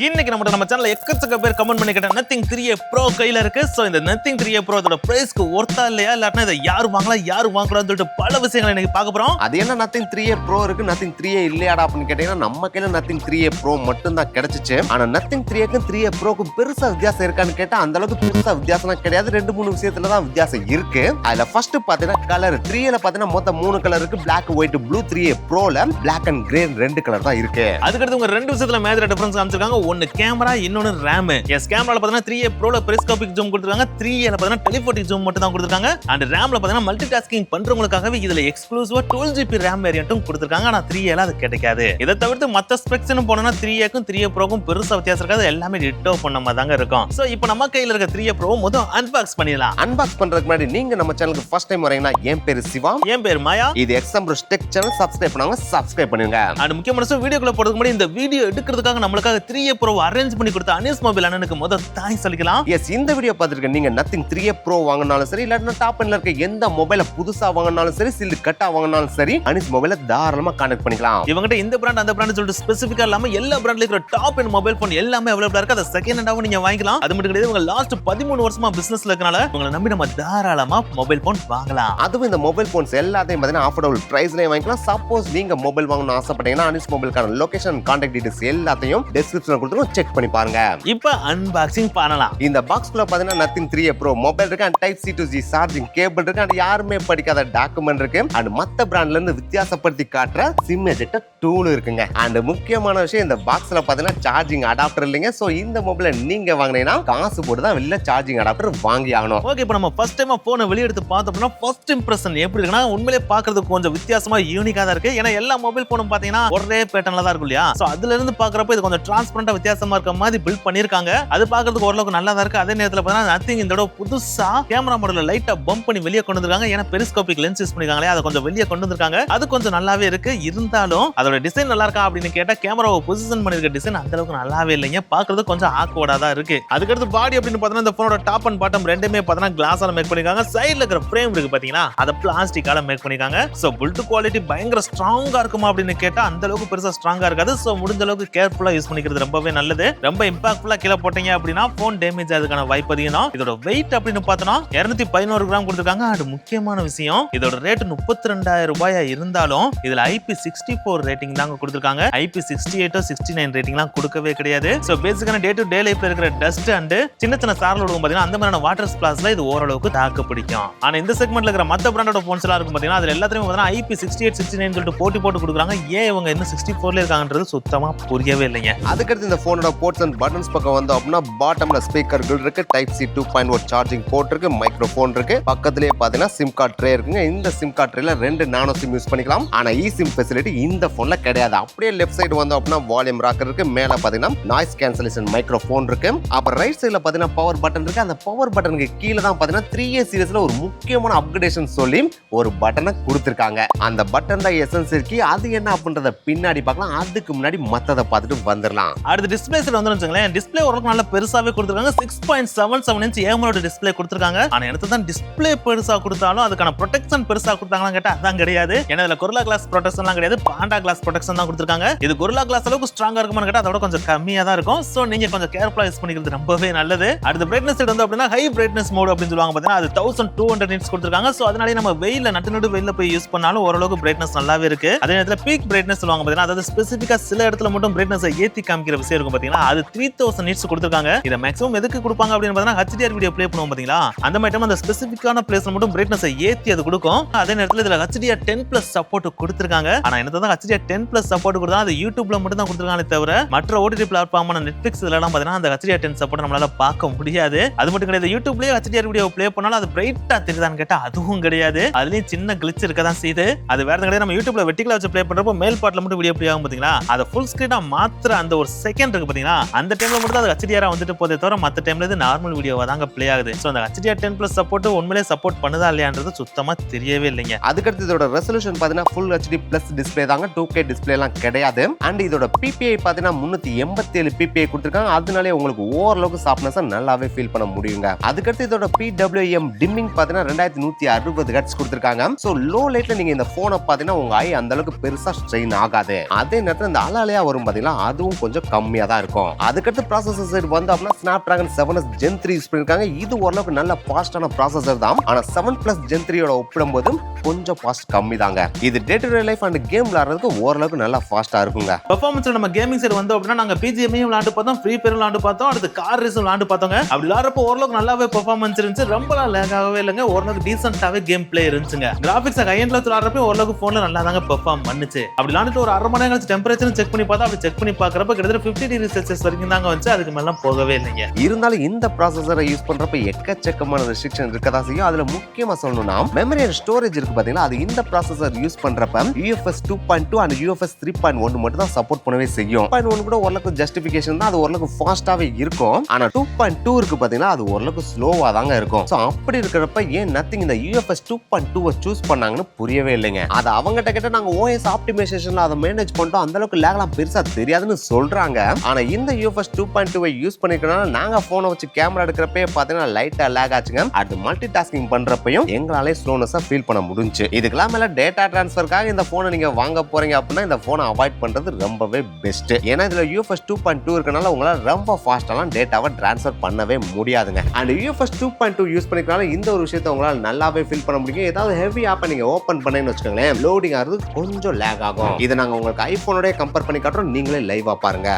இன்னைக்கு நம்ம சேனல்ல எக்கச்சக்க பேர் கமெண்ட் பண்ணி கேட்ட Nothing 3A Pro கையில இருக்கு. சோ இந்த Nothing 3A Pro அதோட பிரைஸ்க்கு ஒர்த்தா இல்லையா இல்லனா இத யார் வாங்கலாம் யார் வாங்கலாம்னு சொல்லிட்டு பல விஷயங்களை இன்னைக்கு பார்க்க போறோம். அது என்ன Nothing 3A Pro இருக்கு Nothing 3A இல்லையாடா அப்படின்னு கேட்டீங்கன்னா நம்ம கையில Nothing 3A Pro மட்டும் தான் கிடைச்சிச்சு. ஆனா Nothing 3Aக்கும் 3A Proக்கும் பெருசா வித்தியாசம் இருக்கான்னு கேட்டா அந்த அளவுக்கு பெருசா வித்தியாசம் கிடையாது. ரெண்டு மூணு விஷயத்துல தான் வித்தியாசம் இருக்கு. அதுல ஃபர்ஸ்ட் பாத்தீங்கன்னா கலர் 3Aல பாத்தீங்கன்னா மொத்தம் 3 கலர் இருக்கு. Black, White, Blue. 3A Proல Black and Grey ரெண்டு கலர் தான் இருக்கு. அதுக்கு உங்க ரெண்டு விஷயத்துல மேஜர் டிஃபரன்ஸ் காமிச்சிருக்காங்க. ஒன்னு கேமரா இன்னொன்னு RAM. எஸ் கேமரால பாத்தீங்கன்னா 3A Proல பெரிஸ்கோபிக் ஜூம் கொடுத்திருக்காங்க. 3Aல பாத்தீங்கன்னா டெலிபோட்டிக் ஜூம் மட்டும் தான் கொடுத்திருக்காங்க. அண்ட் RAMல பாத்தீங்கன்னா மல்டி டாஸ்கிங் பண்றவங்களுக்காகவே இதுல எக்ஸ்க்ளூசிவா 12GB RAM வேரியன்ட்டும் கொடுத்திருக்காங்க. ஆனா 3Aல அது கிடைக்காது. இத தவிர்த்து மத்த ஸ்பெக்ஸ்னு போனா 3Aக்கும் 3A Proக்கும் பெருசா வித்தியாசம் இருக்காது. எல்லாமே டிட்டோ பண்ண மாதிரி தாங்க இருக்கும். சோ இப்போ நம்ம கையில இருக்க 3A Pro முதல்ல அன்பாக்ஸ் பண்ணிடலாம். அன்பாக்ஸ் பண்றதுக்கு முன்னாடி நீங்க நம்ம சேனலுக்கு ஃபர்ஸ்ட் டைம் வரீங்கன்னா என் பேரு சிவா, என் பேர் மாயா. இது எக்ஸாம்பிள் டெக் சேனல். சப்ஸ்கிரைப் பண்ணாங்க சப்ஸ்கிரைப் பண்ணுங்க. அண்ட் முக்கியமான வீடியோக்குள்ள போறதுக்கு முன்னாடி இந்த வீடியோ எடுக்கிறதுக்காக நம்மளுக்காக 3A Pro அரேஞ்ச் பண்ணி கொடுத்த அனிஸ் மொபைல் அண்ணனுக்கு முதல் தேங்க்ஸ் சொல்லிக்கலாம். எஸ், இந்த வீடியோ பார்த்துருக்க நீங்க Nothing 3A Pro வாங்கினாலும் சரி இல்லன்னா டாப் எண்ட்ல இருக்க எந்த மொபைலை புதுசா வாங்கினாலும் சரி சில்லு கட்டா வாங்கினாலும் சரி அனிஸ் மொபைலை தாராளமா கான்டாக்ட் பண்ணிக்கலாம். இவங்ககிட்ட இந்த பிராண்ட் அந்த பிராண்ட் சொல்லிட்டு ஸ்பெசிஃபிக்கா இல்லாம எல்லா பிராண்ட்ல இருக்கிற டாப் எண்ட் மொபைல் போன் எல்லாமே அவைலபிளா இருக்கு. அதை செகண்ட் ஹேண்டாவும் நீங்க வாங்கிக்கலாம். அது மட்டும் கிடையாது, இவங்க லாஸ்ட் 13 வருஷமா பிசினஸ்ல இருக்கனால உங்களை நம்பி நம்ம தாராளமா மொபைல் போன் வாங்கலாம். அதுவும் இந்த மொபைல் போன்ஸ் எல்லாத்தையும் பார்த்தீங்கன்னா அஃபோர்டபுள் பிரைஸ்லயே வாங்கிக்கலாம். சப்போஸ் நீங்க மொபைல் வாங்கணும்னு ஆசைப்பட்டீங்கன்னா அனிஸ் மொபைலுக்கான லொகேஷன் கான்டாக்ட் டீடைல்ஸ் எல்லாத்தையும் டிஸ்கிரிப்ஷன்ல கொடுத்துருக்கோம், செக் பண்ணி பாருங்க. இப்போ அன்பாக்சிங் பண்ணலாம். இந்த பாக்ஸ்க்குள்ள பாத்தீங்கன்னா Nothing 3A Pro மொபைல் இருக்கு, and type C to C charging cable இருக்கு, அண்ட் யாருமே படிக்காத டாக்குமெண்ட் இருக்கு, அண்ட் மத்த பிராண்ட்ல இருந்து வித்தியாசப்படுத்தி காட்டுற சிம் எஜெக்டர் டூல் இருக்குங்க. அண்ட் முக்கியமான விஷயம் இந்த பாக்ஸ்ல பாத்தீங்கன்னா சார்ஜிங் அடாப்டர் இல்லைங்க. சோ இந்த மொபைலை நீங்க வாங்கினீங்கன்னா காசு போட்டு தான் வெளில சார்ஜிங் அடாப்டர் வாங்கி ஆகணும். ஓகே, இப்போ நம்ம ஃபர்ஸ்ட் டைம் போனை வெளிய எடுத்து பார்த்தோம்னா ஃபர்ஸ்ட் இம்ப்ரஷன் எப்படி இருக்குன்னா உண்மையிலேயே பார்க்கிறதுக்கு கொஞ்சம் வித்தியாசமா யூனிக்கா தான் இருக்கு. ஏன்னா எல்லா மொபைல் போனும் பாத்தீங்கன்னா ஒரே பேட்டர்ன்ல தான் இருக்கும் இல்லையா? சோ அதுல இருந்து பாக்குறப்ப இது கொஞ்சம் டிரான்ஸ்பரண்டா வித்தியாசமா இருக்க மாதிரி பில்ட் பண்ணிருக்காங்க. அது பார்க்கிறதுக்கு ஓரளவுக்கு நல்லா தான் இருக்கு. அதே நேரத்துல பாத்தீங்கன்னா Nothing இந்த தடவை புதுசா கேமரா மாடல்ல லைட்டா பம்ப் பண்ணி வெளியே கொண்டு வந்திருக்காங்க. ஏன்னா பெரிஸ்கோபிக் லென்ஸ் யூஸ் பண்ணிருக்காங்களே, அதை கொஞ்சம் வெளியே கொண்டு வந்திருக்காங்க. அது கொஞ்சம் நல்லாவே இருக்கு. இருந்தாலும் அதோட டிசைன் நல்லா இருக்கா அப்படின்னு கேட்டா கேமராவை பொசிஷன் பண்ணிருக்க டிசைன் அந்த அளவுக்கு நல்லாவே இல்லைங்க. பாக்குறது கொஞ்சம் ஆக்வர்டா தான் இருக்கு. அதுக்கடுத்து பாடி அப்படின்னு பார்த்தா இந்த போனோட டாப் அண்ட் பாட்டம் ரெண்டுமே பார்த்தா கிளாஸால மேக் பண்ணிருக்காங்க. சைடுல இருக்கிற ஃப்ரேம் இருக்கு பாத்தீங்கன்னா அதை பிளாஸ்டிக்கால மேக் பண்ணிருக்காங்க. சோ பில்ட் குவாலிட்டி பயங்கர ஸ்ட்ராங்கா இருக்குமா அப்படின்னு கேட்டா அந்த அளவுக்கு பெருசா ஸ்ட்ராங்கா இருக்காது. சோ முடிஞ்ச அளவுக்கு கேர்ஃபுல்லா யூஸ் பண்ணிக்கிறது ரொம்பவே நல்லது. ரொம்ப இம்பாக்ட்ஃபுல்லா கீழே போட்டீங்க அப்படின்னா போன் டேமேஜ் ஆகிறதுக்கான வாய்ப்பு அதிகம். இதோட வெயிட் அப்படின்னு பார்த்தோம்னா 211 கிராம் கொடுத்திருக்காங்க. அது முக்கியமான விஷயம், இதோட ரேட் 32,000 ரூபாயா இருந்தாலும் இதுல IP64 ரேட்டிங் தாங்க கொடுத்திருக்காங்க. IP68 69 ரேட்டிங்லாம் கொடுக்கவே கிடையாது. சோ பேசிக்கான டே டு டே லைஃப்ல இருக்கிற டஸ்ட் அண்ட் சின்ன சின்ன சாரல் விடுவோம் பாத்தீங்கன்னா அந்த மாதிரியான வாட்டர் ஸ்பிளாஷ்ல இது ஓரளவுக்கு தாக்கு பிடிக்கும். ஆனா இந்த செக்மெண்ட்ல இருக்கிற மத்த பிராண்டோட போன்ஸ் எல்லாம் இருக்கும் பாத்தீங்கன்னா அதுல எல்லாத்தையும் பாத்தீங்கன்னா IP68 69 சொல்லிட்டு போட்டு கொடுக்குறாங்க. ஏன் இவங்க இன்னும் 64ல இருக்காங்கன்றது சுத்தமா புரியவே இல்லைங்க. அதுக்கடுத்து இந்த போனோட போர்ட்ஸ் அண்ட் பட்டன்ஸ் பக்கம் வந்தோம் அப்படின்னா பாட்டம்ல ஸ்பீக்கர்கள் இருக்கு, டைப் C 2.1 சார்ஜிங் போர்ட் இருக்கு, மைக்ரோஃபோன் இருக்கு, பக்கத்துலயே பாத்தீங்கன்னா சிம் கார்டு ட்ரே இருக்குங்க. இந்த சிம் கார்டு ட்ரேல 2 நானோ சிம் யூஸ் பண்ணிக்கலாம். ஆனா eSIM ஃபெசிலிட்டி இந்த போன்ல கிடையாது. அப்படியே லெஃப்ட் சைடு வந்தோம் அப்படின்னா வால்யூம் ராக்கர் இருக்கு, மேல பாத்தீங்கன்னா நாய்ஸ் கேன்சலேஷன் மைக்ரோஃபோன் இருக்கு, அப்புறம் ரைட் சைடுல பாத்தீங்கன்னா பவர் பட்டன் இருக்கு. அந்த பவர் பட்டனுக்கு கீழ தான் பாத்தீங்கன்னா 3A சீரிஸ்ல ஒரு முக்கியமான அப்கிரேடேஷன் சொல்லி ஒரு பட்டனை கொடுத்திருக்காங்க. அந்த பட்டன் தான் எசன்ஸ் இருக்கு. அது என்ன அப்படின்றத பின்னாடி பார்க்கலாம். அதுக்கு முன்னாடி மத்தத பார்த்துட்டு வந்துடலாம். அடுத்து டிஸ்பிளே சைடு வந்து வச்சுங்களேன், டிஸ்பிளே ஓரளவுக்கு நல்லா பெருசாவே கொடுத்திருக்காங்க. 6.77 இன்ச் AMOLED டிஸ்பிளே கொடுத்திருக்காங்க. ஆனா எனக்கு தான் டிஸ்பிளே பெருசா கொடுத்தாலும் அதுக்கான ப்ரொடெக்ஷன் பெருசா கொடுத்தாங்கன்னு கேட்டா அதான் கிடையாது. ஏன்னா இதுல கொரில்லா கிளாஸ் ப்ரொடெக்ஷன்லாம் கிடையாது, பாண்டா கிளாஸ் ப்ரொடெக்ஷன் தான் கொடுத்திருக்காங்க. இது கொரில்லா கிளாஸ் அளவுக்கு ஸ்ட்ராங்கா இருக்குமான்னு கேட்டா அதோட கொஞ்சம் கம்மியா தான் இருக்கும். சோ நீங்க கொஞ்சம் கேர்ஃபுல்லா யூஸ் பண்ணிக்கிறது ரொம்பவே நல்லது. அடுத்து பிரைட்னஸ் சைடு வந்து அப்படின்னா ஹை பிரைட்னஸ் மோட் அப்படின்னு சொல்லுவாங்க பாத்தீங்கன்னா அது 1200 நிட்ஸ் கொடுத்திருக்காங்க. சோ அதனால நம்ம வெயில்ல நட்டு வெயில்ல போய் யூஸ் பண்ணாலும் ஓரளவுக்கு பிரைட்னஸ் நல்லாவே இருக்கு. அதே நேரத்துல பீக் பிரைட்னஸ் சொல்லுவாங்க பாத்தீங்கன்னா அதாவது ஸ்பெசிஃபிக்கா சில இடத்துல மட்டும் பிரைட்னஸ் ஏத்தி காமிக்கிற விஷயம் இருக்கும் பாத்தீங்கன்னா அது 3000 நிட்ஸ் கொடுத்திருக்காங்க. இத மேக்ஸிமம் எதுக்கு கொடுப்பாங்க அப்படின்னு பார்த்தா HDR வீடியோ ப்ளே பண்ணுவோம் பாத்தீங்களா, அந்த மாதிரி அந்த ஸ்பெசிஃபிக்கான பிளேஸ்ல மட்டும் பிரைட்னஸ் ஏத்தி அது கொடுக்கும். அதே நேரத்துல இதுல HDR10+ சப்போர்ட் கொடுத்திருக்காங்க. ஆனா என்னதான் HDR10+ சப்போர்ட் கொடுத்தா அது யூடியூப்ல மட்டும் தான் கொடுத்திருக்காங்க தவிர மற்ற OTT பிளாட்ஃபார்மான Netflix இதெல்லாம் பாத்தீங்கன்னா அந்த HDR10 சப்போர்ட் நம்மளால பார்க்க முடியாது. அது மட்டும் கிடையாது, யூடியூப்லயே HDR வீடியோ ப்ளே பண்ணாலும் அது பிரைட்டா தெரியுதான்னு கேட்டா அதுவும் கிடையாது. அதுலயும் சின்ன கிளிச் இருக்க தான் செய்யுது. அது வேற கிடையாது, நம்ம யூடியூப்ல வெர்டிகலா வச்சு ப்ளே பண்றப்போ மேல் பார்ட்ல மட்டும் வீடியோ ப்ளே ஆகும் பாத்தீங்களா, அத ஃபுல் ஸ்கிரீனா மாத்திர அந்த ஒரு செகண்ட் இருக்கு பாத்தீங்களா, அந்த டைம்ல மட்டும் அது HDR வந்துட்டு போதே தவிர மத்த டைம்ல இது நார்மல் வீடியோவா தாங்க ப்ளே ஆகுது. சோ அந்த HDR10+ சப்போர்ட் உண்மையிலேயே சப்போர்ட் பண்ணுதா இல்லையான்றது சுத்தமா தெரியவே இல்லைங்க. அதுக்கடுத்து இதோட ரெசல்யூஷன் பாத்தீங்கன்னா Full HD+ டிஸ்ப்ளே தாங்க, 4K டிஸ்பிளே எல்லாம் கிடையாது. அண்ட் இதோட PPI பாத்தீங்கன்னா 387 PPI கொடுத்திருக்காங்க. அதனாலே உங்களுக்கு ஓரளவுக்கு சாஃப்ட்னஸ் நல்லாவே ஃபீல் பண்ண முடியுங்க. அதுக்கடுத்து இதோட PWM டிம்மிங் பாத்தீங்கன்னா 2160 ஹெர்ட்ஸ் கொடுத்திருக்காங்க. சோ லோ லைட்ல நீங்க இந்த போனை பாத்தீங்கன்னா உங்க ஐ அந்த அளவுக்கு பெருசா ஸ்ட்ரெயின் ஆகாது. அதே நேரத்துல இந்த அலையா வரும் பாத்தீங்கன்னா அதுவும் கொஞ்சம் கம்மியா தான் இருக்கும். அதுக்கடுத்து ப்ராசஸர் சைடு வந்து அப்படின்னா Snapdragon 7s Gen 3 யூஸ் பண்ணிருக்காங்க. இது ஓரளவுக்கு நல்ல ஃபாஸ்டான ப்ராசஸர் தான். ஆனா 7+ Gen 3 யோட ஒப்பிடும்போது கொஞ்சம் ஃபாஸ்ட் கம்மி தாங்க. இது day to day life and game விளையாடுறதுக்கு ஓரளவுக்கு நல்லா ஃபாஸ்டா இருக்குங்க. பெர்ஃபார்மன்ஸ்ல நம்ம கேமிங் சைடு வந்து அப்படின்னா நாங்க BGMI விளையாண்டு பார்த்தோம், ஃப்ரீ ஃபயர் விளையாண்டு பார்த்தோம், அடுத்து கார் ரேஸ் விளையாண்டு பார்த்தோங்க. அப்படி விளையாடுறப்போ ஓரளவுக்கு நல்லாவே பெர்ஃபார்மன்ஸ் இருந்துச்சு. ரொம்பலாம் லேக் ஆகவே இல்லைங்க. ஓரளவுக்கு டீசென்ட்டாவே கேம் பிளே இருந்துச்சுங்க. கிராபிக்ஸ் ஹை எண்ட்ல விளையாடுறப்போ ஓரளவுக்கு போன்ல நல்லா தாங்க பெர்ஃபார்ம் பண்ணுச்சு. அப்படி விளையாண்டுட்டு ஒரு 1/2 மணி நேரம் கழிச்சு டெம்பரேச்சர் செக் பண்ணி பார்த்தா அப்படி செக் பண்ணி பார்க்கறப்ப கிட்டத்தட்ட 50 டிகிரி செல்சியஸ் வரைக்கும் தாங்க வந்துச்சு. அதுக்கு மேல போகவே இல்லைங்க. இருந்தாலும் இந்த ப்ராசஸரை யூஸ் பண்றப்ப எக்கச்சக்கமான ரெஸ்ட்ரிக்ஷன் இருக்கதா செய்யும். அதுல முக்கியமா சொல்லணும்னா மெமரி அண்ட் ஸ்டோரேஜ் இருக்கு பாத்தீங்கன்னா, அது இந்த ப்ராசஸர் யூஸ் பண்றப்ப UFS 2.2 அண்ட் UFS 3.1 மட்டும் தான் சப்போர்ட் பண்ணவே செய்யும். 2.1 கூட ஓரளவுக்கு ஜஸ்டிஃபிகேஷன் தான், அது ஓரளவுக்கு ஃபாஸ்டாவே இருக்கும். ஆனா 2.2 இருக்கு பாத்தீங்கன்னா அது ஓரளவுக்கு ஸ்லோவா தாங்க இருக்கும். சோ அப்படி இருக்கிறப்ப ஏன் நத்திங் இந்த UFS 2.2 சூஸ் பண்ணாங்கன்னு புரியவே இல்லைங்க. அது அவங்ககிட்ட கிட்ட நாங்க OS ஆப்டிமைசேஷன்ல அதை மேனேஜ் பண்ணிட்டோம், அந்த அளவுக்கு லேக்லாம் பெருசா தெரியாதுன்னு சொல்றாங்க. ஆனா இந்த UFS 2.2 யூஸ் பண்ணிக்கிறனால நாங்க போனை வச்சு கேமரா எடுக்கிறப்பே பாத்தீங்கன்னா லைட்டா லேக் ஆச்சுங்க. அது மல்டி டாஸ்கிங் பண்றப்பையும் எங்களாலே ஸ்லோனஸா ஃபீல் பண்ண முடிஞ்சு. இதுக்கெல்லாம் மேல டேட்டா டிரான்ஸ்ஃபர்க்காக இந்த போனை நீங்க வாங்க போறீங்க அப்படின்னா இந்த போனை அவாய்ட் பண்றது ரொம்பவே பெஸ்ட். ஏன்னா இதுல UFS 2.2 இருக்கனால உங்களால ரொம்ப ஃபாஸ்டாலாம் டேட்டாவை டிரான்ஸ்ஃபர் பண்ணவே முடியாதுங்க. அண்ட் UFS 2.2 யூஸ் பண்ணிக்கிறனால இந்த ஒரு விஷயத்தை உங்களால நல்லாவே ஃபீல் பண்ண முடியும். ஏதாவது ஹெவி ஆப்பை நீங்க ஓபன் பண்ணீங்கன்னு வச்சுக்கோங்களேன், லோடிங் ஆகிறது கொஞ்சம் லேக் ஆகும். இதை நாங்க உங்களுக்கு ஐபோனோட கம்பேர் பண்ணி காட்டுறோம், நீங்களே லைவா பாருங்க.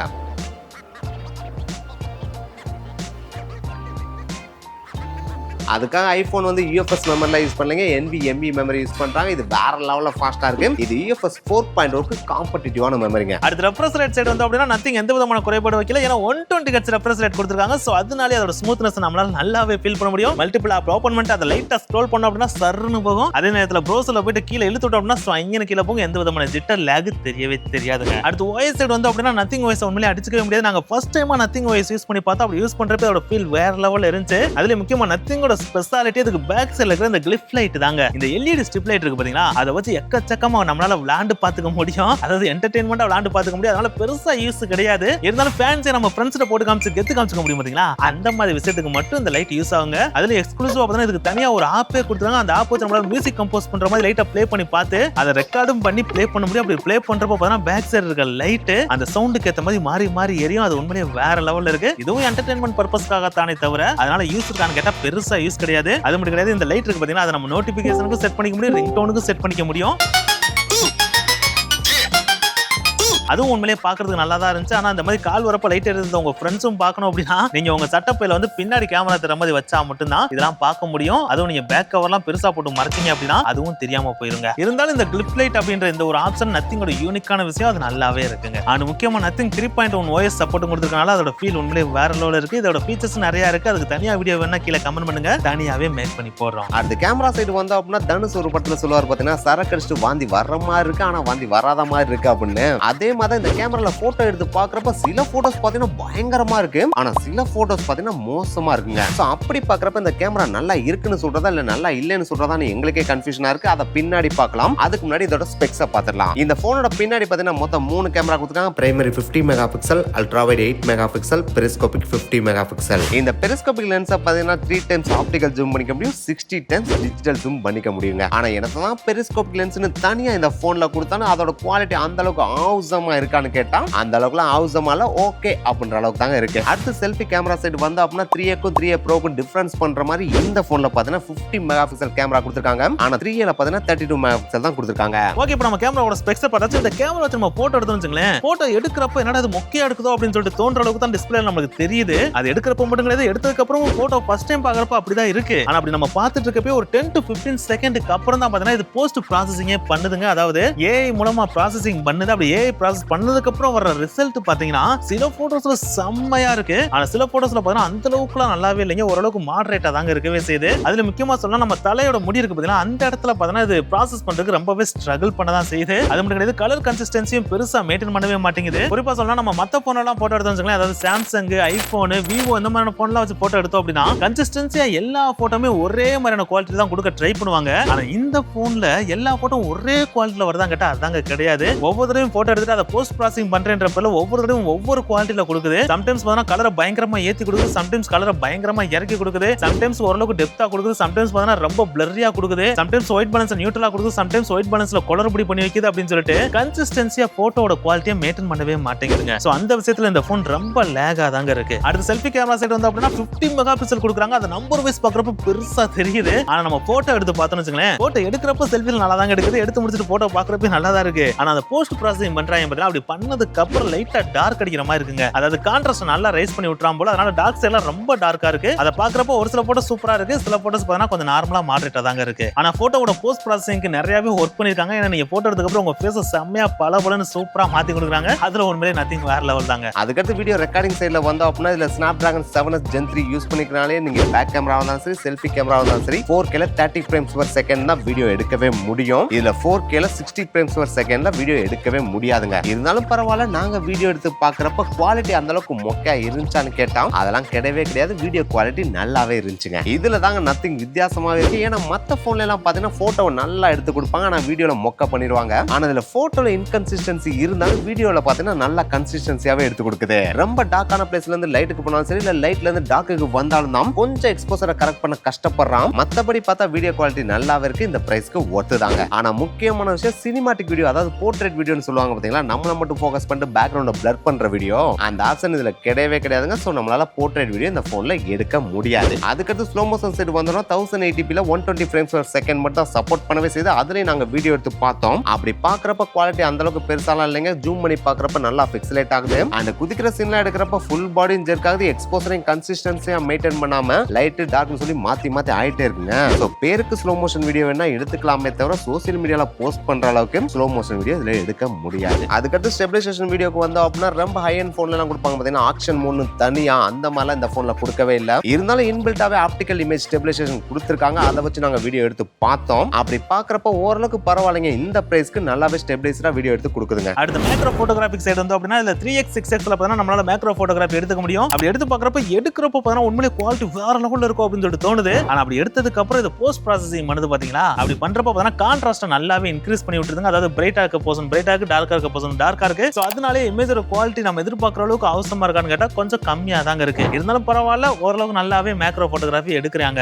அதுக்காக ஐபோன் வந்து UFS மெமரில யூஸ் பண்ணலங்க, NVMe மெமரி யூஸ் பண்றாங்க. இது வேற லெவல்ல ஃபாஸ்டா இருக்கு. இது UFS 4.0க்கு காம்படிட்டிவான மெமரிங்க. அடுத்து ரெஃப்ரெஷ் ரேட் சைடு வந்து அப்படின்னா நத்திங் எந்த விதமான குறைபாடு வைக்கல. ஏன்னா 120 ஹெர்ட்ஸ் ரெஃப்ரெஷ் ரேட் கொடுத்திருக்காங்க. சோ அதனாலே அதோட ஸ்மூத்னஸ் நம்மளால நல்லாவே ஃபீல் பண்ண முடியும். மல்டிபிள் ஆப் ஓபன் பண்ணிட்டு அதை லைட்டா ஸ்க்ரோல் பண்ணோம் அப்படின்னா சர்ன்னு போகும். அதே நேரத்துல ப்ரௌசர்ல போயிட்டு கீழே இழுத்து விட்டோம் அப்படின்னா ஸ்வைங்கன்னு கீழே போகும். எந்த விதமான ஜிட்டர் லேக் தெரியவே தெரியாதுங்க. அடுத்து OS சைடு வந்து அப்படின்னா நத்திங் OS உண்மையிலே அடிச்சுக்கவே முடியாது. நாங்க ஃபர்ஸ்ட் டைமா நத்திங் OS யூஸ் பண்ணி பார்த்தா அப்படி யூஸ் பண்றப்ப அதோட ஃபீல் வேற லெவல்ல இருந்துச்சு. அதுல முக்கியமா நத்திங்கோட ஸ்பெஷாலிட்டி அதுக்கு பேக் சைடுல இருக்கிற இந்த கிளிப் லைட் தாங்க. இந்த LED ஸ்ட்ரிப் லைட் இருக்கு பாத்தீங்களா, அதை வச்சு எக்கச்சக்கமா நம்மளால விளையாண்டு பாத்துக்க முடியும். அதாவது என்டர்டெயின்மெண்டா விளையாண்டு பாத்துக்க முடியும். அதனால பெருசா யூஸ் கிடையாது. இருந்தாலும் ஃபேன்ஸை நம்ம ஃப்ரெண்ட்ஸ்ட போட்டு காமிச்சு கெத்து காமிச்சுக்க முடியும் பாத்தீங்களா, அந்த மாதிரி விஷயத்துக்கு மட்டும் இந்த லைட் யூஸ் ஆகுங்க. அதுல எக்ஸ்க்ளூசிவா பார்த்தா இதுக்கு தனியா ஒரு ஆப்பே கொடுத்துருக்காங்க. அந்த ஆப் வச்சு நம்மளால மியூசிக் கம்போஸ் பண்ற மாதிரி லைட்டை ப்ளே பண்ணி பார்த்து அதை ரெக்கார்டும் பண்ணி ப்ளே பண்ண முடியும். அப்படி ப்ளே பண்றப்போ பார்த்தா பேக் சைடு இருக்க லைட் அந்த சவுண்டுக்கு ஏற்ற மாதிரி மாறி மாறி எரியும். அது உண்மையிலேயே வேற லெவல்ல இருக்கு. இதுவும் என்டர்டெயின்மெண்ட் பர்பஸ்க்காக தானே தவிர அதனால யூஸ் இருக்கான்னு கேட்டா பெருசா யூஸ் கிடையாது. அது மட்டும் கிடையாது, இந்த லைட் இருக்கு பாத்தீங்கன்னா அதை நம்ம நோட்டிபிகேஷனுக்கும் செட் பண்ணிக்க முடியும், ரிங்டோனுக்கும் செட் பண்ணிக்க முடியும். அதுவும் உண்மையிலேயே பாக்குறதுக்கு நல்லா தான் இருந்துச்சு. ஆனா இந்த மாதிரி கால் வரப்ப லைட் எரியுது உங்க ஃப்ரெண்ட்ஸும் பார்க்கணும் அப்படின்னா நீங்க உங்க சட்டப்பையில வந்து பின்னாடி கேமரா தர மாதிரி வச்சா மட்டும்தான் இதெல்லாம் பார்க்க முடியும். அதுவும் நீங்க பேக் கவர்லாம் பெருசா போட்டு மறைச்சீங்க அப்படின்னா அதுவும் தெரியாம போயிருங்க. இருந்தாலும் இந்த கிளிப் லைட் அப்படின்ற இந்த ஒரு ஆப்ஷன் நத்திங்கோட யூனிக்கான விஷயம், அது நல்லாவே இருக்குங்க. அண்ட் முக்கியமா நத்திங் 3.1 OS சப்போர்ட் கொடுத்திருக்கனால அதோட ஃபீல் உண்மையிலேயே வேற லெவல்ல இருக்கு. இதோட ஃபீச்சர்ஸ் நிறைய இருக்கு. அதுக்கு தனியா வீடியோ வேணா கீழே கமெண்ட் பண்ணுங்க, தனியாவே மேக் பண்ணி போடுறோம். அடுத்து கேமரா சைடு வந்து அப்படின்னா தனுஷ் ஒரு படத்துல சொல்லுவார் பாத்தீங்கன்னா, சரக்கு அடிச்சுட்டு வாந்தி வர்ற மாதிரி இருக்கு ஆனா வாந்தி வராத மாதிரி இருக்கு அப்படின்னு. அதே மாதிரி இந்த கேமரால போட்டோ எடுத்து பாக்குறப்ப சில போட்டோஸ் பாத்தீங்கன்னா பயங்கரமா இருக்கு, ஆனா சில போட்டோஸ் பாத்தீங்கன்னா மோசமா இருக்குங்க. சோ அப்படி பாக்குறப்ப இந்த கேமரா நல்லா இருக்குன்னு சொல்றதா இல்ல நல்லா இல்லன்னு சொல்றதான்னு எங்களுக்கே கன்ஃபியூஷனா இருக்கு. அதை பின்னாடி பார்க்கலாம். அதுக்கு முன்னாடி இதோட ஸ்பெக்ஸை பார்த்துடலாம். இந்த போனோட பின்னாடி பாத்தீங்கன்னா மொத்தம் 3 கேமரா கொடுத்துருக்காங்க. Primary 50 mega pixel, ultra wide 8 mega pixel, periscopic 50 mega pixel. இந்த பெரிஸ்கோபிக் லென்ஸை பாத்தீங்கன்னா 3 டைம்ஸ் ஆப்டிகல் ஜூம் பண்ணிக்க முடியும், 60 டைம்ஸ் டிஜிட்டல் ஜூம் பண்ணிக்க முடியுங்க. ஆனா என்னதான் பெரிஸ்கோபிக் லென்ஸ்னு தனியா இந்த போன்ல கொடுத்தாலும் அதோட குவாலிட்டி அந்த அளவுக்கு ஆவுசமா இருக்கான்னு கேட்டா அந்த அளவுக்குலாம் ஆவுசமால ஓகே அப்படின்ற அளவுக்கு தாங்க இருக்கு. அடுத்து செல்ஃபி கேமரா சைடு வந்து அப்படின்னா 3Aக்கும் 3A ப்ரோக்கும் டிஃபரன்ஸ் பண்ற மாதிரி இந்த போன்ல பாத்தீங்கன்னா 50 மெகா பிக்சல் கேமரா கொடுத்திருக்காங்க. ஆனா 3Aல பாத்தீங்கன்னா 32 மெகா பிக்சல் தான் கொடுத்திருக்காங்க. ஓகே, இப்போ நம்ம கேமராவோட ஸ்பெக்ஸை பார்த்தாச்சு. இந்த கேமரா வச்சு நம்ம போட்டோ எடுத்தோம்னு வச்சுங்களேன், போட்டோ எடுக்கிறப்ப என்னடா அது மொக்கையா எடுக்குதோ அப்படின்னு சொல்லிட்டு தோன்ற அளவுக்கு தான் டிஸ்பிளேல நமக்கு தெரியுது. அது எடுக்கிறப்ப மட்டும் கிடையாது, எடுத்ததுக்கு அப்புறம் போட்டோ ஃபர்ஸ்ட் டைம் பார்க்கறப்ப அப்படிதான் இருக்கு. ஆனா அப்படி நம்ம பார்த்துட்டு இருக்கப்போ ஒரு 10 to 15 செகண்டுக்கு அப்புறம் தான் பாத்தீங்கன்னா இது போஸ்ட் ப்ராசஸிங்கே பண்ணுதுங்க. அதாவது AI மூலமா ப்ராசஸிங் பண்ணுது. அப்படி AI ப்ராசஸ் பண்ணதுக்கு அப்புறம் வர ரிசல்ட் பாத்தீங்கன்னா சில போட்டோஸ்ல செம்மையா இருக்கு. ஆனா சில போட்டோஸ்ல பாத்தீங்கன்னா அந்த அளவுக்குலாம் நல்லாவே இல்லைங்க, ஓரளவுக்கு மாடரேட்டா தாங்க இருக்கவே செய்யுது. அதுல முக்கியமா சொன்னா நம்ம தலையோட முடி இருக்கு பாத்தீங்கன்னா அந்த இடத்துல பாத்தீங்கன்னா இது ப்ராசஸ் பண்றதுக்கு ரொம்பவே ஸ்ட்ரகிள் பண்ணதான் செய்யுது. அது மட்டும் கிடையாது, கலர் கன்சிஸ்டன்சியும் பெருசா மெயின்டைன் பண்ணவே மாட்டேங்குது. குறிப்பா சொல்லலாம் நம்ம மத்த போன் எல்லாம் போட்டோ எடுத்தோம்னு, அதாவது சாம்சங், ஐபோன், விவோ இந்த மாதிரி போன் எல்லாம் வச்சு போட்டோ எடுத்தோம் அப்படின்னா கன்சிஸ்டன்சியா எல்லா போட்டோமே ஒரே மாதிரியான குவாலிட்டி தான் கொடுக்க ட்ரை பண்ணுவாங்க. ஆனா இந்த போன்ல எல்லா போட்டோ ஒரே குவாலிட்டில வருதா கேட்டா அதாங்க கிடையாது. ஒவ்வொரு தடவையும் போட்டோ எடுத்துட்டு அதை போஸ்ட் ப்ராசஸிங் பண்றேன்றப்பல ஒவ்வொரு தடவையும் ஒவ்வொரு குவாலிட்டில கொடுக்குது. சம்டைம்ஸ் பார்த்தா கலரை பயங்கரமா ஏத்தி கொடுக்குது, சம்டைம்ஸ் கலரை பயங்கரமா இறக்கி கொடுக்குது, சம்டைம்ஸ் ஓரளவுக்கு டெப்தா கொடுக்குது, சம்டைம்ஸ் பார்த்தா ரொம்ப பிளரியா கொடுக்குது, சம்டைம்ஸ் ஒயிட் பேலன்ஸ் நியூட்ரலா கொடுக்குது, சம்டைம்ஸ் ஒயிட் பேலன்ஸ்ல குளறுபடி பண்ணி வைக்குது அப்படின்னு சொல்லிட்டு கன்சிஸ்டன்சியா போட்டோட குவாலிட்டியை மெயின்டைன் பண்ணவே மாட்டேங்குதுங்க. சோ அந்த விஷயத்துல இந்த போன் ரொம்ப லேகா தாங்க இருக்கு. அடுத்து செல்ஃபி கேமரா சைடு வந்து அப்படின்னா 50 மெகா பிக்சல் கொடுக்குறாங்க. அது நம்பர் வைஸ் பாக்குறப்ப பெருசா தெரியுது. ஆனா நம்ம போட்டோ எடுத்து பார்த்தோம்னு வச்சுங்களேன், போட்டோ எடுக்கிறப்ப செல்ஃபில நல்லா தாங்க எடுக்குது, எடுத்து முடிச்சிட்டு போட்டோ பாக்குறப்ப நல்லா தான் இருக்கு. ஆனா அந்த போஸ்ட் ப்ராசஸிங் பண்றாங்க பாத்தீங்கன்னா அப்படி பண்ணதுக்கு அப்புறம் லைட்டா டார்க் அடிக்கிற மாதிரி இருக்குங்க. அதாவது கான்ட்ராஸ்ட் நல்லா ரைஸ் பண்ணி விட்டுறான் போல, அதனால டார்க் சைடுல ரொம்ப டார்க்கா இருக்கு. அதை பாக்குறப்ப ஒரு சில போட்டோ சூப்பரா இருக்கு, சில போட்டோஸ் பார்த்தா கொஞ்சம் நார்மலா மாடரேட்டா தாங்க இருக்கு. ஆனா போட்டோவோட போஸ்ட் ப்ராசஸிங்க்கு நிறையவே ஒர்க் பண்ணிருக்காங்க. ஏன்னா நீங்க போட்டோ எடுத்ததுக்கு அப்புறம் உங்க ஃபேஸ் செம்மையா பளபளன்னு சூப்பரா மாத்தி கொடுக்குறாங்க. அதுல உண்மையிலே நத்திங் வேற லெவல் தாங்க. அதுக்கடுத்து வீடியோ ரெக்கார்டிங் சைடுல வந்தோம் அப்படின்னா இதுல Snapdragon 7s Gen 3 யூஸ் பண்ணிக்கனாலே நீங்க பேக் கேமரா இருந்தாலும் சரி, செல்ஃபி கேமரா இருந்தாலும் சரி 4K 30 frames per second தான் வீடியோ எடுக்கவே முடியும். இதுல 4K 60 frames per second video எடுக்கவே முடியாதுங்க. இருந்தாலும் பரவாயில்ல, நாங்க வீடியோ எடுத்து பாக்குறப்ப குவாலிட்டி அந்த அளவுக்கு மொக்கையா இருந்துச்சான்னு கேட்டோம். அதெல்லாம் கிடையவே கிடையாது, வீடியோ குவாலிட்டி நல்லாவே இருந்துச்சுங்க. இதுல தாங்க நத்திங் வித்தியாசமாவே இருக்கு. ஏன்னா மத்த போன்ல எல்லாம் பாத்தீங்கன்னா போட்டோ நல்லா எடுத்து கொடுப்பாங்க, ஆனா வீடியோல மொக்க பண்ணிடுவாங்க. ஆனா இதுல போட்டோல இன்கன்சிஸ்டன்சி இருந்தாலும் வீடியோல பாத்தீங்கன்னா நல்லா கன்சிஸ்டன்சியாவே எடுத்து கொடுக்குது. ரொம்ப டார்க்கான பிளேஸ்ல இருந்து லைட்டுக்கு போனாலும் சரி, இல்ல லைட்ல இருந்து டார்க்குக்கு வந்தாலும் தான் கொஞ்சம் எக்ஸ்போசரை கரெக்ட் பண்ண கஷ்டப்படுறான். மத்தபடி பார்த்தா வீடியோ குவாலிட்டி நல்லாவே இருக்கு, இந்த பிரைஸ்க்கு ஒர்த்து தாங்க. ஆனா முக்கியமான விஷயம் சினிமாட்டிக் வீடியோ, அதாவது போர்ட்ரேட் வீடியோன்னு சொல்லுவாங்க பாத்தீங்களா, நம்மள மட்டும் ஃபோக்கஸ் பண்ணிட்டு பேக்ரவுண்ட பிளர் பண்ற வீடியோ, அந்த ஆப்ஷன் இதுல கிடையவே கிடையாதுங்க. சோ நம்மளால போர்ட்ரேட் வீடியோ இந்த போன்ல எடுக்க முடியாது. அதுக்கடுத்து ஸ்லோ மோஷன் செட் வந்தோம்னா 1080p 120 frames per second மட்டும் சப்போர்ட் பண்ணவே செய்து அதுலயும் நாங்க வீடியோ எடுத்து பார்த்தோம். அப்படி பாக்குறப்ப குவாலிட்டி அந்த அளவுக்கு பெருசாலாம் இல்லைங்க. ஜூம் பண்ணி பாக்குறப்ப நல்லா பிக்சலேட் ஆகுது. அந்த குதிக்கிற சீன்ல எடுக்கிறப்ப ஃபுல் பாடி ஜெர்க் ஆகுது. எக்ஸ்போசரையும் கன்சிஸ்டன்சியா மெயின்டைன் பண்ணாம லைட் டார்க்னு சொல்லி மாத்தி மாத்தி ஆயிட்டே இருக்குங்க. சோ பேருக்கு ஸ்லோ மோஷன் வீடியோ வேணா எடுத்துக்கலாமே தவிர சோசியல் மீடியால போஸ்ட் பண்ற அளவுக்கு ஸ்லோ மோஷன் வீடியோ இதுல எடுக்க முடியாது. அதுக்கடுத்து ஸ்டெபிலைசேஷன் வீடியோக்கு வந்தோம் அப்படின்னா ரொம்ப ஹை எண்ட் போன்ல எல்லாம் கொடுப்பாங்க பாத்தீங்கன்னா ஆக்ஷன் மோட்னு தனியா, அந்த மாதிரிலாம் இந்த போன்ல கொடுக்கவே இல்லை. இருந்தாலும் இன்பில்ட்டாவே ஆப்டிகல் இமேஜ் ஸ்டெபிலைசேஷன் கொடுத்திருக்காங்க. அதை வச்சு நாங்க வீடியோ எடுத்து பார்த்தோம். அப்படி பாக்குறப்ப ஓரளவுக்கு பரவாயில்லைங்க, இந்த பிரைஸ்க்கு நல்லாவே ஸ்டெபிலைசரா வீடியோ எடுத்து கொடுக்குதுங்க. அடுத்து மேக்ரோ போட்டோகிராஃபிக் சைடு வந்து அப்படின்னா இதுல 3x 6xல பார்த்தா நம்மளால மேக்ரோ போட்டோகிராஃபி எடுத்துக்க முடியும். அப்படி எடுத்து பார்க்கறப்ப எடுக்கிறப்ப பார்த்தா உண்மையிலே குவாலிட்டி வேற லெவல்ல இருக்கும் அப்படின்னு சொல்லிட்டு தோணுது. ஆனா அப்படி எடுத்ததுக்கு அப்புறம் இது போஸ்ட் ப்ராசஸிங் பண்ணுது பாத்தீங்களா, அப்படி பண்றப்ப பார்த்தா கான்ட்ராஸ்ட் நல்லாவே இன்க்ரீஸ் பண்ணி விட்டுருங்க. அதாவது பிரைட்டா இருக்க போர்ஷன் பிரைட்டா இருக்கு, டார்க்கா இருக்க போர்ஷன் டார்க்கா இருக்கு. சோ அதனாலே இமேஜோட குவாலிட்டி நம்ம எதிர்பார்க்குற அளவுக்கு அவசரமா இருக்கான்னு கேட்டா கொஞ்சம் கம்மியா தாங்க இருக்கு. இருந்தாலும் பரவாயில்ல, ஓரளவுக்கு நல்லாவே மேக்ரோ போட்டோகிராஃபி எடுக்கிறாங்க.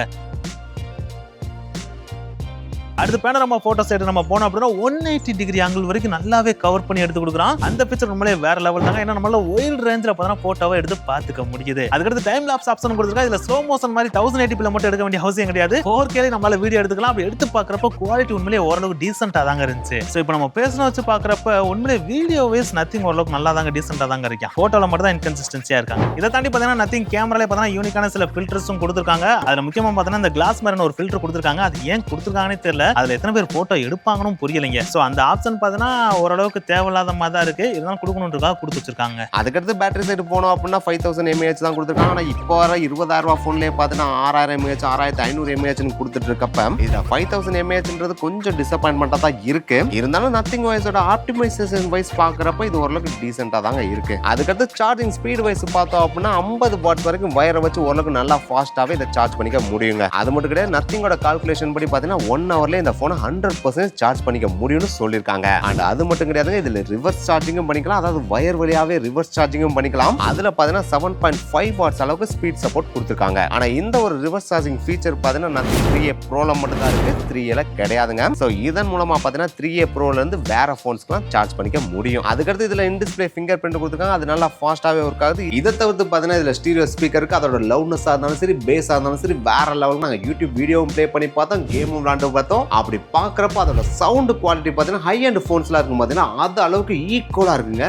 அடுத்து பேனோராமா போட்டோ சைடு நம்ம போனோம் அப்படின்னா 180 டிகிரி ஆங்கிள் வரைக்கும் நல்லாவே கவர் பண்ணி எடுத்து கொடுக்குறான். அந்த பிக்சர் நம்மளே வேற லெவல் தாங்க. ஏன்னா நம்மளால ஒயில்ட் ரேஞ்சில் பார்த்தா போட்டோவை எடுத்து பார்த்துக்க முடியுது. அதுக்கடுத்து டைம் லாப்ஸ் ஆப்ஷன் கொடுத்துருக்கா. இதுல ஸ்லோ மோஷன் மாதிரி 1080p மட்டும் எடுக்க வேண்டிய அவசியம் கிடையாது. 4K நம்மளால வீடியோ எடுத்துக்கலாம். அப்படி எடுத்து பார்க்கறப்ப குவாலிட்டி உண்மையிலேயே ஓரளவுக்கு டீசென்ட்டா தாங்க இருந்துச்சு. ஸோ இப்போ நம்ம பேசணும் வச்சு பார்க்கறப்ப உண்மையிலே வீடியோ வைஸ் நத்திங் ஓரளவுக்கு நல்லா தாங்க டீசென்ட்டா தாங்க இருக்கேன். போட்டோல மட்டும் தான் இன்கன்சிஸ்டன்சியா இருக்காங்க. இதை தாண்டி பார்த்தீங்கன்னா நத்திங் கேமரால பார்த்தீங்கன்னா யூனிக்கான சில ஃபில்டர்ஸும் கொடுத்துருக்காங்க. அதுல முக்கியமா பார்த்தீங்கன்னா இந்த கிளாஸ் மாதிரியான ஒரு ஃபில்டர் கொடுத்துருக்காங்க. அது ஏன் கொடுத்துருக்காங்கன்னே தெரியல. அதுல எத்தனை பேர் போட்டோ எடுப்பாங்கன்னு புரியலைங்க. சோ அந்த ஆப்ஷன் பார்த்தா ஓரளவுக்கு தேவையில்லாத மாதிரி தான் இருக்கு. இதெல்லாம் கொடுக்கணும்ன்றதுக்காக கொடுத்து வச்சிருக்காங்க. அதுக்கடுத்து பேட்டரி சைடு போனோம் அப்படின்னா 5000 mAh தான் கொடுத்துருக்காங்க. ஆனா இப்போ வர 20000 ரூபாய் போன்லயே பார்த்தீங்கன்னா 6000 mAh 6500 mAh கொடுத்துட்டு இருக்கப்ப இதுல 5000 mAhன்றது கொஞ்சம் டிசப்பாயின்மெண்டா தான் இருக்கு. இருந்தாலும் நத்திங் வாய்ஸோட ஆப்டிமைசேஷன் வைஸ் பாக்குறப்ப இது ஓரளவுக்கு டீசென்ட்டா தாங்க இருக்கு. அதுக்கடுத்து சார்ஜிங் ஸ்பீட் வைஸ் பார்த்தோம் அப்படின்னா 50 வாட் வரைக்கும் வயரை வச்சு ஓரளவுக்கு நல்லா ஃபாஸ்டாவே இதை சார்ஜ் பண்ணிக்க முடியுங்க. அது மட்டும் கிடையாது, நத்திங்கோட கால்குலேஷன் படி பார்த்தீங்கன்னா 1 ஹவர்ல இந்த போனை 100% சார்ஜ் பண்ணிக்க முடியும்னு சொல்லிருக்காங்க. அண்ட் அது மட்டும் கிடையாது, இதுல ரிவர்ஸ் சார்ஜிங்கும் பண்ணிக்கலாம். அதாவது வயர் வழியாவே ரிவர்ஸ் சார்ஜிங்கும் பண்ணிக்கலாம். அதுல பாத்தீங்கன்னா 7.5 வாட்ஸ் அளவுக்கு ஸ்பீட் சப்போர்ட் கொடுத்திருக்காங்க. ஆனா இந்த ஒரு ரிவர்ஸ் சார்ஜிங் ஃபீச்சர் பாத்தீங்கன்னா Nothing 3A Proல மட்டும் தான் இருக்கு, 3Aல கிடையாதுங்க. சோ இதன் மூலமா பாத்தீங்கன்னா 3A Proல இருந்து வேற போன்ஸ்க்குலாம் சார்ஜ் பண்ணிக்க முடியும். அதுக்கடுத்து இதுல இன் டிஸ்ப்ளே ஃபிங்கர் பிரிண்ட் கொடுத்திருக்காங்க. அது நல்லா ஃபாஸ்டாவே ஒர்க் ஆகுது. இதை தவிர்த்து பாத்தீங்கன்னா இதுல ஸ்டீரியோ ஸ்பீக்கர் இருக்கு. அதோட லவுட்னஸா இருந்தாலும் சரி, பேஸா இருந்தாலும் சரி வேற லெவல். நாங்க யூடியூப் வீடியோவும் ப்ளே பண்ணி பார்த்தோம், கேமும் விளையாண்டு பார்த்தோம். அப்படி பாக்குறப்ப அதோட சவுண்ட் குவாலிட்டி பார்த்தீங்கன்னா ஹை அண்ட் போன்ஸ்லாம் இருக்கும் பார்த்தீங்கன்னா அது அளவுக்கு ஈக்குவலா இருக்குங்க.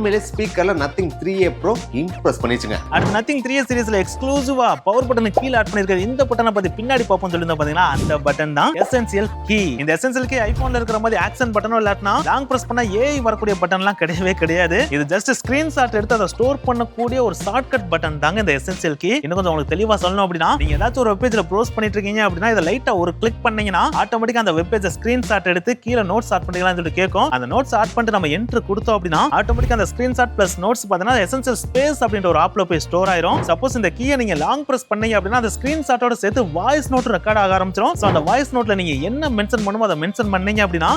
உண்மையிலே ஸ்பீக்கர்ல நத்திங் 3A Pro இம்ப்ரெஸ் பண்ணிச்சுங்க. அடுத்து நத்திங் 3A சீரிஸ்ல எக்ஸ்க்ளூசிவா பவர் பட்டனை கீழ ஆட் பண்ணிருக்கிற இந்த பட்டனை பத்தி பின்னாடி பாப்போம் சொல்லிருந்தோம் பாத்தீங்கன்னா, அந்த பட்டன் தான் எசென்சியல் கீ. இந்த எசென்சியல் கீ ஐபோன்ல இருக்கிற மாதிரி ஆக்சன் பட்டனோ இல்லாட்டினா லாங் பிரஸ் பண்ணா ஏஐ வரக்கூடிய பட்டன்லாம் கிடையவே கிடையாது. இது ஜஸ்ட் ஸ்கிரீன்ஷாட் எடுத்து அதை ஸ்டோர் பண்ணக்கூடிய ஒரு ஷார்ட்கட் பட்டன் தாங்க இந்த எசென்சியல் கீ. இன்னும் கொஞ்சம் உங்களுக்கு தெளிவா சொல்லணும் அப்படின்னா, நீங்க ஏதாச்சும் ஒரு வெப்பேஜ்ல ப்ரௌஸ் பண்ணிட்டு இருக்கீங்க அப்படின்னா இதை லைட்டா ஒரு கிளிக் பண்ணீங்கன்னா ஆட்டோமேட்டிக்கா அந்த வெப்பேஜை ஸ்கிரீன்ஷாட் எடுத்து கீழ நோட்ஸ் ஆட் பண்ணிக்கலாம்னு சொல்லிட்டு கேட்கும். அந்த நோட்ஸ் ஆட் பண்ணிட்டு நம்ம என்டர் கொடுத்தோம் அப்படின்னா ஆட்டோமேட்டிக்கா அந்த ஸ்கிரீன்ஷாட் பிளஸ் நோட்ஸ் பார்த்தீங்கன்னா எசென்சியல் ஸ்பேஸ் அப்படின்ற ஒரு ஆப்ல போய் ஸ்டோர் ஆயிரும். சப்போஸ் இந்த கீயை நீங்க லாங் பிரஸ் பண்ணீங்க அப்படின்னா அந்த ஸ்கிரீன்ஷாட்டோட சேர்த்து வாய்ஸ் நோட் ரெக்கார்ட் ஆக ஆரம்பிச்சிடும். சோ அந்த வாய்ஸ் நோட்ல நீங்க என்ன மென்ஷன் பண்ணுமோ அதை மென்ஷன் பண்ணீங்க அப்படின்னா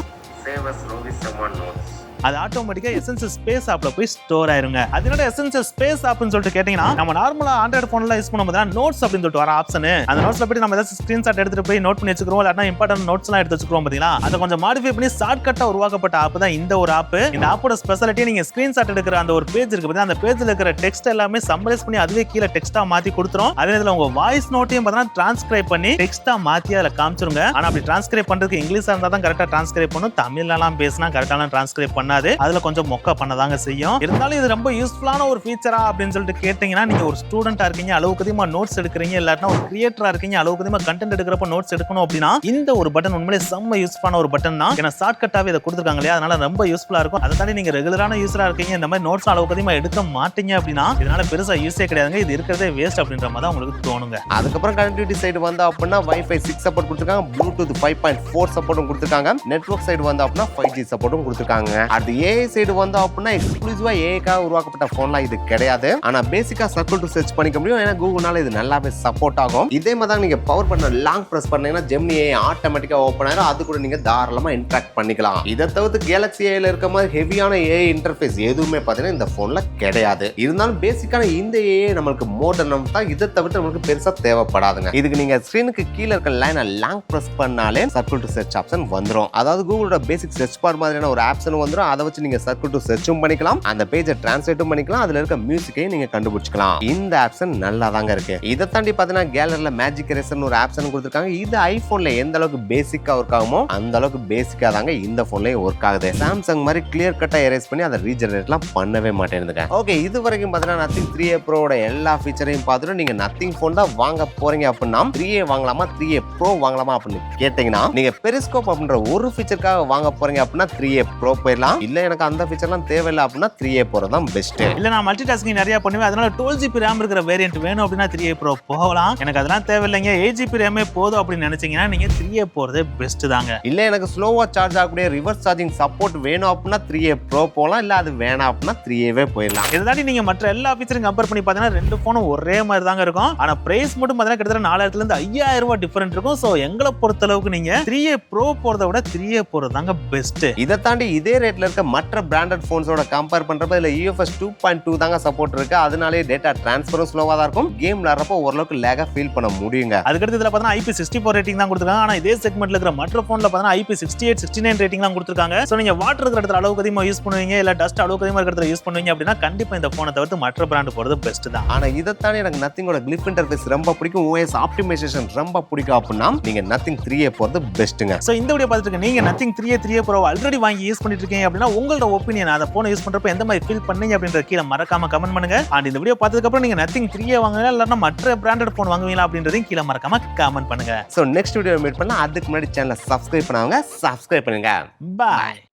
Save us Rovi someone notes. அது ஆட்டோமேட்டிக்கா எசென்சியல் ஸ்பேஸ் ஆப்ல போய் ஸ்டோர் ஆயிருங்க. அதனால எசென்சியல் ஸ்பேஸ் ஆப்னு சொல்லிட்டு கேட்டீங்கன்னா, நம்ம நார்மலா ஆண்ட்ராய்டு போன்ல யூஸ் பண்ணும்போது நோட்ஸ் அப்படின்னு சொல்லிட்டு வர ஆப்ஷன், அந்த நோட்ஸ்ல போய் நம்ம ஏதாவது ஸ்கிரீன்ஷாட் எடுத்துட்டு போய் நோட் பண்ணி வச்சுக்கிறோம், இல்லனா இம்பார்ட்டன்ட் நோட்ஸ் எல்லாம் எடுத்து வச்சுக்கிறோம் பாத்தீங்களா, அதை கொஞ்சம் மாடிஃபை பண்ணி ஷார்ட்கட்டா உருவாக்கப்பட்ட ஆப் தான் இந்த ஒரு ஆப். இந்த ஆப்போட ஸ்பெஷாலிட்டி நீங்க ஸ்கிரீன்ஷாட் எடுக்கிற அந்த ஒரு பேஜ் இருக்கு பாத்தீங்கன்னா, அந்த பேஜ்ல இருக்கிற டெக்ஸ்ட் எல்லாமே சம்மரைஸ் பண்ணி அதுவே கீழ டெக்ஸ்டா மாத்தி கொடுத்துரும். அதே இதுல உங்க வாய்ஸ் நோட்டையும் பாத்தீங்கன்னா டிரான்ஸ்கிரைப் பண்ணி டெக்ஸ்டா மாத்தி அதுல காமிச்சிருங்க. ஆனா அப்படி டிரான்ஸ்கிரைப் பண்றதுக்கு இங்கிலீஷா இருந்தா தான் கரெக்டா டிரான்ஸ்கிரைப் பண்ணும், தமிழ்ல எல்லாம் பேசினா கரெக்டான டிரான்ஸ்கிரைப் பண்ணாது. அதுல கொஞ்சம் மொக்க பண்ணதாங்க செய்யும். இருந்தாலும் இது ரொம்ப யூஸ்ஃபுல்லான ஒரு ஃபீச்சரா அப்படின்னு சொல்லிட்டு கேட்டீங்கன்னா, நீங்க ஒரு ஸ்டூடெண்டா இருக்கீங்க, அளவுக்கு அதிகமா நோட்ஸ் எடுக்கிறீங்க, இல்லாட்டினா ஒரு கிரியேட்டரா இருக்கீங்க, அளவுக்கு அதிகமா கண்டென்ட் எடுக்கிறப்ப நோட்ஸ் எடுக்கணும் அப்படின்னா இந்த ஒரு பட்டன் உண்மையிலே செம்ம யூஸ்ஃபுல்லான ஒரு பட்டன் தான். ஏன்னா ஷார்ட்கட்டாவே இதை கொடுத்துருக்காங்க இல்லையா, அதனால ரொம்ப யூஸ்ஃபுல்லா இருக்கும். அதை தாண்டி நீங்க ரெகுலரான யூஸரா இருக்கீங்க, இந்த மாதிரி நோட்ஸ் அளவுக்கு அதிகமா எடுக்க மாட்டீங்க அப்படின்னா இதனால பெருசா யூஸே கிடையாதுங்க. இது இருக்கிறதே வேஸ்ட் அப்படின்ற மாதிரி தான் உங்களுக்கு தோணுங்க. அதுக்கப்புறம் கனெக்டிவிட்டி சைடு வந்து அப்படின்னா Wi-Fi 6 சப்போர்ட் கொடுத்துருக்காங்க, Bluetooth 5.4 சப்போர்ட்டும் கொடுத்துருக்காங்க, நெட்வொர்க் சைடு வந்து அப்படின்னா 5G சப்போர்ட்டும் கொடுத்துருக்காங்க. அது AI சைடு வந்து அப்படின்னா எக்ஸ்க்ளூசிவா ஏஐக்காக உருவாக்கப்பட்ட போன்லாம் இது கிடையாது. ஆனா பேசிக்கா சர்க்கிள் டு சர்ச் பண்ணிக்க முடியும். ஏன்னா கூகுள்னால இது நல்லாவே சப்போர்ட் ஆகும். இதே மாதிரி தான் நீங்க பவர் பட்டன் லாங் பிரஸ் பண்ணீங்கன்னா ஜெமினி ஏஐ ஆட்டோமேட்டிக்கா ஓபன் ஆயிரும். அது கூட நீங்க தாராளமா இன்டராக்ட் பண்ணிக்கலாம். இதை தவிர்த்து கேலக்ஸி ஏஐல இருக்க மாதிரி ஹெவியான ஏஐ இன்டர்ஃபேஸ் எதுவுமே பாத்தீங்கன்னா இந்த போன்ல கிடையாது. இருந்தாலும் பேசிக்கான இந்த ஏஐ நம்மளுக்கு மாடர்ன் தான். இதை தவிர்த்து நம்மளுக்கு பெருசா தேவைப்படாதுங்க. இதுக்கு நீங்க ஸ்கிரீனுக்கு கீழே இருக்க லைனை லாங் பிரஸ் பண்ணாலே சர்க்கிள் டு சர்ச் ஆப்ஷன் வந்துரும். அதாவது கூகுளோட பேசிக் சர்ச் பார் மாதிரியான ஒரு ஆப்ஷன் வந்துரும். அதை வச்சு நீங்க சர்க்கிள் டு சர்ச்சும் பண்ணிக்கலாம், அந்த பேஜை டிரான்ஸ்லேட்டும் பண்ணிக்கலாம், அதுல இருக்க மியூசிக்கையும் நீங்க கண்டுபிடிச்சிக்கலாம். இந்த ஆப்ஷன் நல்லா தாங்க இருக்கு. இதை தாண்டி பாத்தீங்கன்னா கேலரியில மேஜிக் எரேசர்னு ஒரு ஆப்ஷன் கொடுத்துருக்காங்க. இது ஐபோன்ல எந்த அளவுக்கு பேசிக்கா ஒர்க் ஆகுமோ அந்த அளவுக்கு பேசிக்கா தாங்க இந்த போன்லயே ஒர்க் ஆகுது. சாம்சங் மாதிரி கிளியர் கட்டா எரேஸ் பண்ணி அதை ரீஜெனரேட்லாம் பண்ணவே மாட்டேங்குதுங்க. ஓகே, இது வரைக்கும் பாத்தீங்கன்னா நத்திங் 3A Proவோட எல்லா ஃபீச்சரையும் பார்த்துட்டு நீங்க நத்திங் போன் தான் வாங்க போறீங்க அப்படின்னா 3A வாங்கலாமா 3A Pro வாங்கலாமா அப்படின்னு கேட்டீங்கன்னா, நீங்க பெரிஸ்கோப் அப்படின்ற ஒரு ஃபீச்சருக்காக வாங்க போறீங்க அப்படின்னா 3A Pro போயிடலாம். இல்ல எனக்கு அந்த ஃபீச்சர்லாம் தேவையில்லை அப்படின்னா 3A Pro தான் பெஸ்ட். இல்ல நான் மல்டி டாஸ்கிங் நிறைய பண்ணுவேன், அதனால 12GB RAM இருக்கிற வேரியன்ட் வேணும் அப்படின்னா 3A Pro போகலாம். எனக்கு அதெல்லாம் தேவையில்லைங்க, 8GB RAM போதும் அப்படின்னு நினைச்சீங்கன்னா நீங்க 3A போறதே பெஸ்ட் தாங்க. இல்ல எனக்கு ஸ்லோவா சார்ஜ் ஆகக்கூடிய ரிவர்ஸ் சார்ஜிங் சப்போர்ட் வேணும் அப்படின்னா 3A Pro போகலாம். இல்ல அது வேணாம் அப்படின்னா 3A போயிடலாம். இதை தாண்டி நீங்க மற்ற எல்லா ஃபீச்சரையும் கம்பேர் பண்ணி பார்த்தீங்கன்னா ரெண்டு போனும் ஒரே மாதிரி தாங்க இருக்கும். ஆனா பிரைஸ் மட்டும் பார்த்தீங்கன்னா கிட்டத்தட்ட 4000 இருந்து 5000 ரூபாய் டிஃபரெண்ட் இருக்கும். சோ எங்களை பொறுத்த அளவுக்கு நீங்க 3A Pro போறதை விட 3A போறது தாங்க பெஸ்ட். இதை தாண்டி இதே ரேட்ல இருக்க மற்ற பிராண்டட் போன்ஸோட கம்பேர் பண்றப்ப இதுல UFS 2.2 தாங்க சப்போர்ட் இருக்கு. அதனாலே டேட்டா டிரான்ஸ்ஃபரும் ஸ்லோவா தான் இருக்கும். கேம் விளையாடுறப்ப ஓரளவுக்கு லேகா ஃபீல் பண்ண முடியுங்க. அதுக்கடுத்து இதுல பார்த்தீங்கன்னா IP64 ரேட்டிங் தான் கொடுத்துருக்காங்க. ஆனா இதே செக்மெண்ட்ல இருக்கிற மற்ற போன்ல பார்த்தீங்கன்னா IP68 69 ரேட்டிங் தான் கொடுத்துருக்காங்க. சோ நீங்க வாட்டர் இருக்கிற இடத்துல அளவுக்கு அதிகமா யூஸ் பண்ணுவீங்க, இல்ல டஸ்ட் அளவுக்கு அதிகமா இருக்கிற இடத்துல யூஸ் பண்ணுவீங்க அப்படின்னா கண்டிப்பா இந்த போனை தவிர்த்து மற்ற பிராண்ட் போறது பெஸ்ட் தான். ஆனா இதை தாண்டி எனக்கு நத்திங்கோட கிளிப் இன்டர்ஃபேஸ் ரொம்ப பிடிக்கும், OS ஆப்டிமைசேஷன் ரொம்ப பிடிக்கும் அப்படின்னா நீங்க நத்திங் 3A போறது பெஸ்ட்டுங்க. சோ இந்த வீடியோ பார்த்துட்டு நீங்க நத்திங் 3A Pro ஆல்ரெடி வாங்கி யூஸ் பண்ணிட்டு இருக்கீங்க அப்படின்னா உங்களோட ஒப்பீனியன், அந்த போனை யூஸ் பண்றப்ப எந்த மாதிரி ஃபீல் பண்ணீங்க அப்படின்ற கீழே மறக்காம கமெண்ட் பண்ணுங்க. அண்ட் இந்த வீடியோ பார்த்ததுக்கு அப்புறம் நீங்க நத்திங் 3A வாங்குவீங்களா இல்லன்னா மற்ற பிராண்டட் போன் வாங்குவீங்களா அப்படின்றதையும் கீழே மறக்காம கமெண்ட் பண்ணுங்க. சோ நெக்ஸ்ட் வீடியோ மீட் பண்ணலாம். அதுக்கு முன்னாடி சேனலை சப்ஸ்கிரைப் பண்ணுங்க. பாய்.